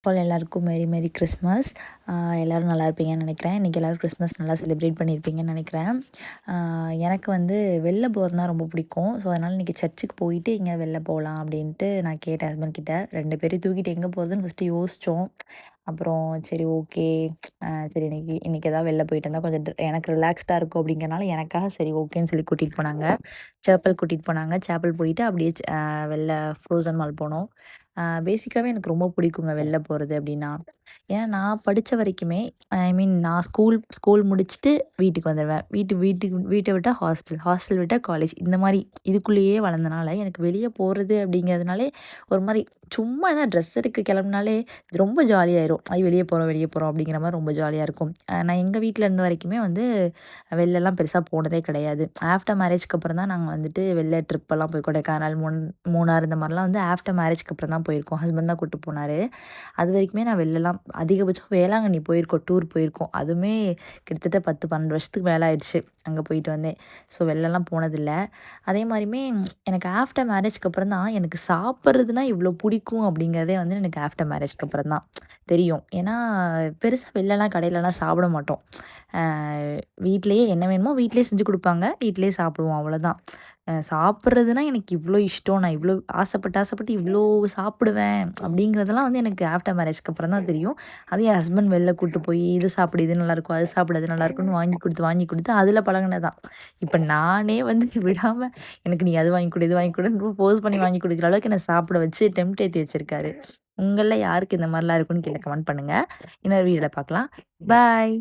போல் எல்லாருக்கும் மேரி merry Christmas. எல்லோரும் நல்லா இருப்பீங்கன்னு நினைக்கிறேன். இன்றைக்கி எல்லோரும் கிறிஸ்மஸ் நல்லா செலிப்ரேட் பண்ணியிருப்பீங்கன்னு நினைக்கிறேன். எனக்கு வந்து வெளில போகிறதுனா ரொம்ப பிடிக்கும். ஸோ அதனால் இன்றைக்கி சர்ச்சுக்கு போயிட்டு எங்கேயா வெளில போகலாம் அப்படின்ட்டு நான் கேட்டேன் ஹஸ்பண்ட் கிட்ட. 2 பேரையும் தூக்கிட்டு எங்கே போகிறதுன்னு ஃபஸ்ட்டு யோசித்தோம். அப்புறம் சரி ஓகே, சரி இன்றைக்கி ஏதாவது வெளில போயிட்டு வந்தால் கொஞ்சம் எனக்கு ரிலாக்ஸ்டாக இருக்கும் அப்படிங்கிறனால எனக்காக சரி ஓகேன்னு சொல்லி கூட்டிகிட்டு போனாங்க. சேப்பல் கூட்டிகிட்டு போனாங்க. சேப்பல் போயிட்டு அப்படியே வெளில ஃப்ரோசன் மால் போனோம். பேசிக்காவே எனக்கு ரொம்ப பிடிக்குங்க வெளில போகிறது அப்படின்னா. ஏன்னா நான் படித்த வரைக்குமே ஐ மீன் நான் ஸ்கூல் முடிச்சுட்டு வீட்டுக்கு வந்துடுவேன். வீட்டை விட்டால் ஹாஸ்டல் விட்டால் காலேஜ், இந்த மாதிரி இதுக்குள்ளேயே வளர்ந்தனால எனக்கு வெளியே போகிறது அப்படிங்கிறதுனாலே ஒரு மாதிரி சும்மா எதாவது ட்ரெஸ் எடுக்க கிளம்புனாலே ரொம்ப ஜாலியாயிரும். வெளியே போகிறோம் அப்படிங்கிற மாதிரி ரொம்ப ஜாலியாக இருக்கும். நான் எங்கள் வீட்டில் இருந்த வரைக்குமே வந்து வெளிலலாம் பெருசாக போனதே கிடையாது. ஆஃப்டர் மேரேஜ்க்கு அப்புறம் தான் நாங்கள் வந்துட்டு வெளில ட்ரிப்பெல்லாம் போய் கொடைக்கானல், மூணார் இந்த மாதிரிலாம் வந்து ஆஃப்டர் மேரேஜ்க்கு அப்புறம் தான் போயிருக்கோம். ஹஸ்பண்ட் தான் கூட்டு போனார். அது வரைக்குமே நான் வெளிலலாம் அதிகபட்சம் வேளாங்கண்ணி போயிருக்கோம், டூர் போயிருக்கோம். அதுவுமே கிட்டத்தட்ட 10, 12 வருஷத்துக்கு மேலே ஆயிடுச்சு அங்கே போயிட்டு வந்தேன். ஸோ வெளிலலாம் போனதில்லை. அதே மாதிரியுமே எனக்கு ஆஃப்டர் மேரேஜ்க்கு அப்புறம் தான் எனக்கு சாப்பிட்றதுனா இவ்வளோ பிடிக்கும் அப்படிங்கிறதே வந்து எனக்கு ஆஃப்டர் மேரேஜ்க்கு அப்புறம் தான் தெரியும். ஏன்னா பெருசாக வெளிலலாம் கடையிலலாம் சாப்பிட மாட்டோம். வீட்டிலேயே என்ன வேணுமோ வீட்டிலேயே செஞ்சு கொடுப்பாங்க, வீட்டிலேயே சாப்பிடுவோம் அவ்வளோதான். சாப்பிட்றதுனா எனக்கு இவ்வளோ இஷ்டம், நான் இவ்வளோ ஆசைப்பட்டு இவ்வளோ சாப்பிடுவேன் அப்படிங்கிறதெல்லாம் வந்து எனக்கு ஆஃப்டர் மேரேஜ்க்கு அப்புறம் தான் தெரியும். அதுவும் என் ஹஸ்பண்ட் வெளில கூட்டு போய் இது சாப்பிடு, இது நல்லாயிருக்கும், அது சாப்பிடு, அது நல்லாயிருக்கும்னு வாங்கி கொடுத்து அதில் பழகுனதான். இப்போ நானே வந்து விடாம எனக்கு நீ அது வாங்கி கொடு, இது வாங்கி கொடுன்னு ஃபோர்ஸ் பண்ணி வாங்கி கொடுக்குற அளவுக்கு என்னை சாப்பிட வச்சு டெம்ப்ட் ஏத்தி வச்சிருக்காரு. உங்கள்ல யாருக்கு இந்த மாதிரிலாம் இருக்குன்னு கீழே கமெண்ட் பண்ணுங்க. இன்னொரு வீடியோல பார்க்கலாம். பாய்.